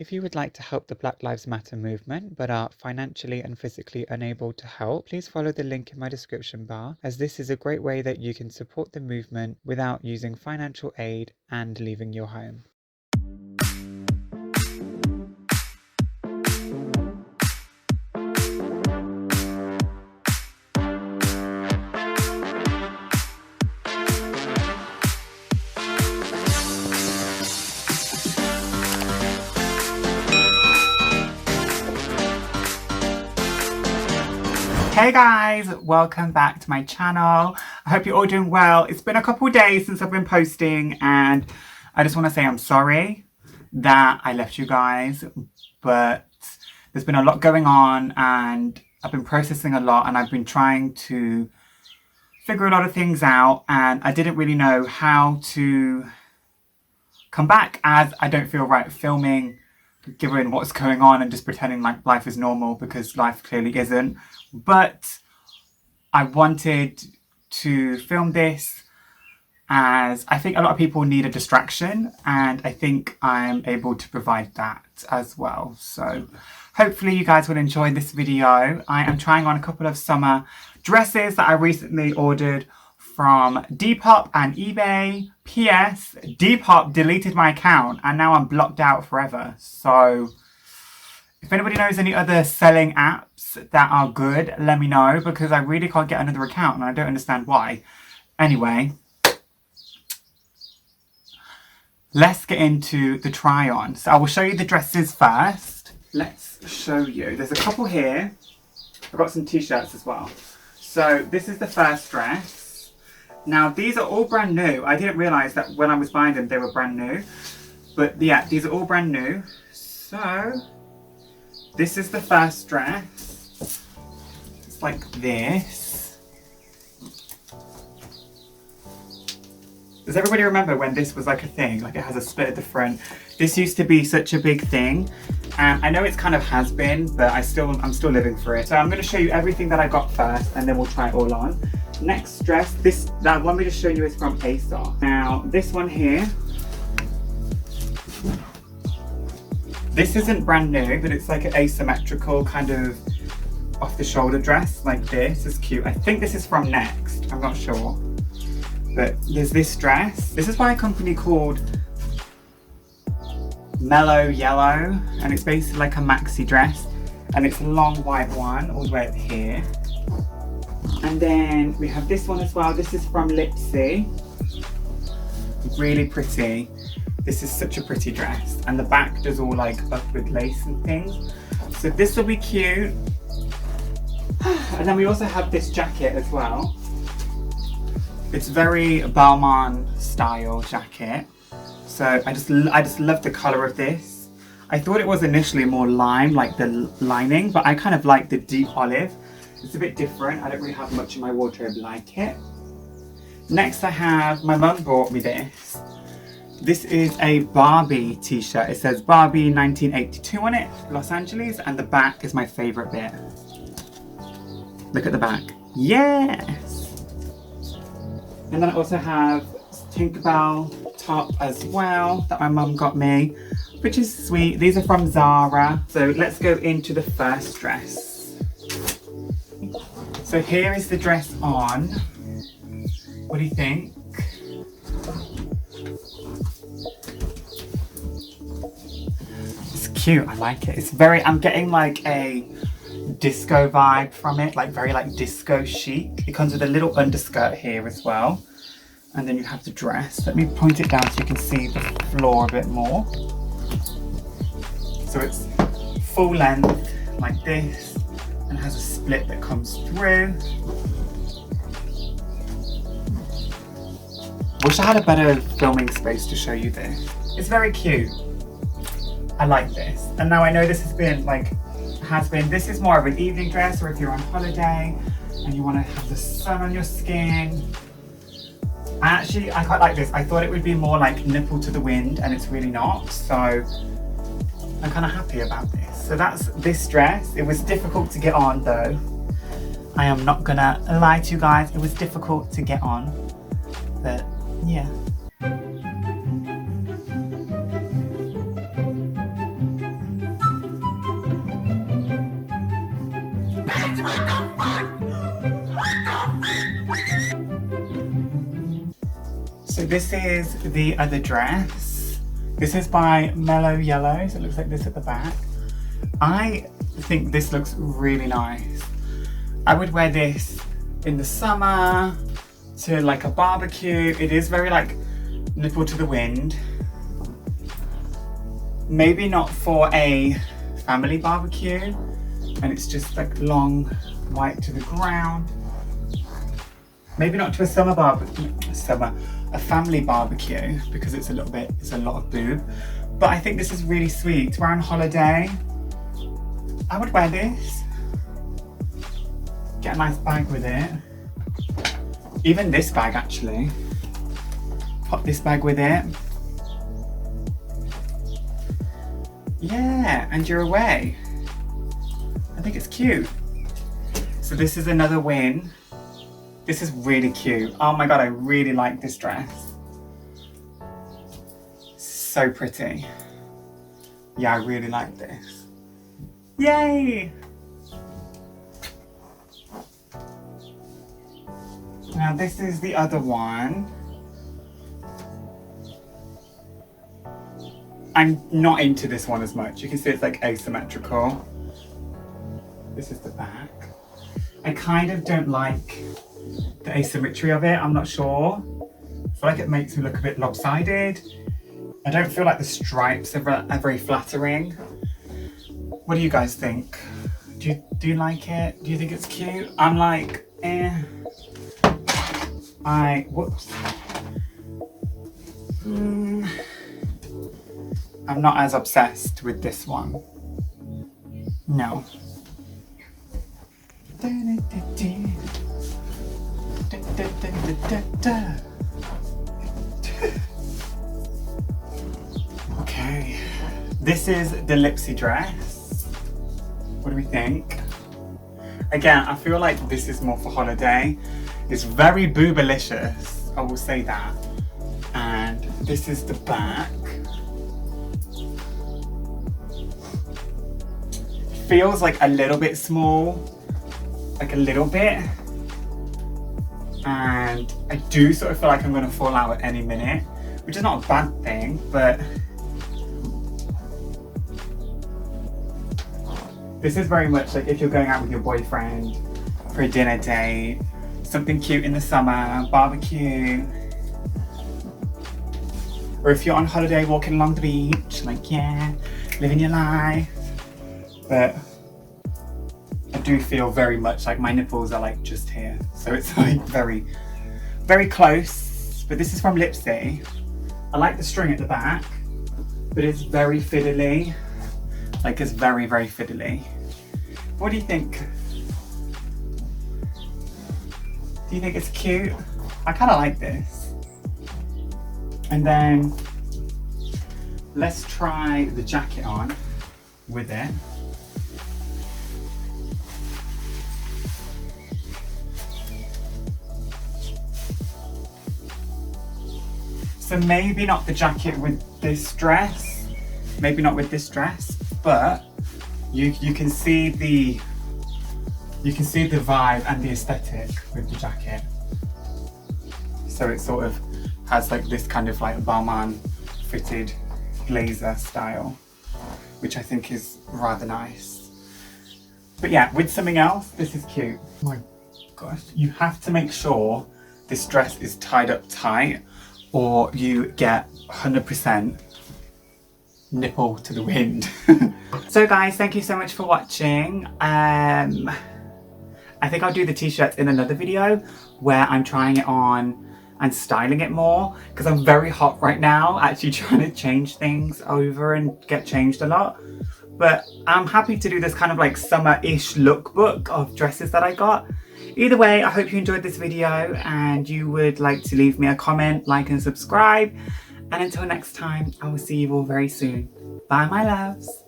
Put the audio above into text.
If you would like to help the Black Lives Matter movement but are financially and physically unable to help, please follow the link in my description bar, as this is a great way that you can support the movement without using financial aid and leaving your home. Hey guys, welcome back to my channel. I hope you're all doing well. It's been a couple of days since I've been posting and I just want to say I'm sorry that I left you guys, but there's been a lot going on and I've been processing a lot and I've been trying to figure a lot of things out, and I didn't really know how to come back as I don't feel right filming given what's going on and just pretending like life is normal, because life clearly isn't. But I wanted to film this as I think a lot of people need a distraction, and I think I'm able to provide that as well. So hopefully you guys will enjoy this video. I am trying on a couple of summer dresses that I recently ordered from Depop and eBay. PS, Depop deleted my account and now I'm blocked out forever. So if anybody knows any other selling apps that are good, let me know, because I really can't get another account and I don't understand why. Anyway, let's get into the try on. So I will show you the dresses first. Let's show you. There's a couple here. I've got some t-shirts as well. So this is the first dress. Now these are all brand new. I didn't realise that when I was buying them they were brand new. But yeah, these are all brand new. So this is the first dress. It's like this. Does everybody remember when this was like a thing? Like it has a split at the front. This used to be such a big thing. And I know it's kind of has been, but I'm still living for it. So I'm going to show you everything that I got first and then we'll try it all on. Next dress, that one we just showed you is from ASOS. Now this one here, this isn't brand new, but it's like an asymmetrical kind of off the shoulder dress like this. It's cute. I think this is from Next, I'm not sure. But there's this dress. This is by a company called Mellow Yellow, and it's basically like a maxi dress, and it's a long white one all the way up here. And then we have this one as well. This is from Lipsy. Really pretty. This is such a pretty dress, and the back does all like up with lace and things. So this will be cute. And then we also have this jacket as well. It's very Balmain style jacket. So I just love the colour of this. I thought it was initially more lime, like the lining, but I kind of like the deep olive. It's a bit different. I don't really have much in my wardrobe like it. Next I have, my mum bought me this. This is a Barbie t-shirt. It says Barbie 1982 on it, Los Angeles, and the back is my favourite bit. Look at the back. Yes! And then I also have Tinkerbell top as well that my mum got me, which is sweet. These are from Zara. So let's go into the first dress. So here is the dress on. What do you think? It's cute, I like it. It's very, I'm getting like a disco vibe from it, like very like disco chic. It comes with a little underskirt here as well. And then you have the dress. Let me point it down so you can see the floor a bit more. So it's full length like this and has a split that comes through. Wish I had a better filming space to show you this. It's very cute. I like this. And now I know this has been this is more of an evening dress, or if you're on holiday and you want to have the sun on your skin. I quite like this. I thought it would be more like nipple to the wind, and it's really not. So I'm kind of happy about this. So that's this dress. It was difficult to get on though. I am not gonna lie to you guys. It was difficult to get on, but yeah. So this is the other dress. This is by Mellow Yellow, so it looks like this at the back. I think this looks really nice. I would wear this in the summer to like a barbecue. It is very like nipple to the wind. Maybe not for a family barbecue, and it's just like long white to the ground. Maybe not to a summer barbecue, a family barbecue, because it's a lot of boob. But I think this is really sweet. We're on holiday. I would wear this. Get a nice bag with it. Even this bag actually. Pop this bag with it. Yeah, and you're away. I think it's cute. So this is another win. This is really cute. Oh my god, I really like this dress. So pretty. Yeah, I really like this. Yay! Now this is the other one. I'm not into this one as much. You can see it's like asymmetrical. This is the back. I kind of don't like the asymmetry of it. I'm not sure. I feel like it makes me look a bit lopsided. I don't feel like the stripes are very flattering. What do you guys think? Do you like it? Do you think it's cute? I'm like, eh. Whoops. I'm not as obsessed with this one. No. Okay. This is the Lipsy dress. What do we think? Again, I feel like this is more for holiday. It's very boobalicious, I will say that. And this is the back. Feels like a little bit small, like a little bit. And I do sort of feel like I'm gonna fall out at any minute, which is not a bad thing, but this is very much like if you're going out with your boyfriend for a dinner date, something cute in the summer, barbecue, or if you're on holiday walking along the beach, like yeah, living your life. But I do feel very much like my nipples are like just here. So it's like very, very close. But this is from Lipsy. I like the string at the back, but it's very fiddly. Like it's very, very fiddly. What do you think? Do you think it's cute? I kind of like this. And then let's try the jacket on with it. So maybe not the jacket with this dress, maybe not with this dress, but you can see the vibe and the aesthetic with the jacket. So it sort of has like this kind of like Balmain fitted blazer style, which I think is rather nice. But yeah, with something else, this is cute. Oh my gosh, you have to make sure this dress is tied up tight, or you get 100% nipple to the wind. So guys, thank you so much for watching. I think I'll do the t-shirts in another video where I'm trying it on and styling it more, because I'm very hot right now, actually trying to change things over and get changed a lot. But I'm happy to do this kind of like summer-ish lookbook of dresses that I got. Either way, I hope you enjoyed this video and you would like to leave me a comment, like and subscribe. And until next time, I will see you all very soon. Bye my loves.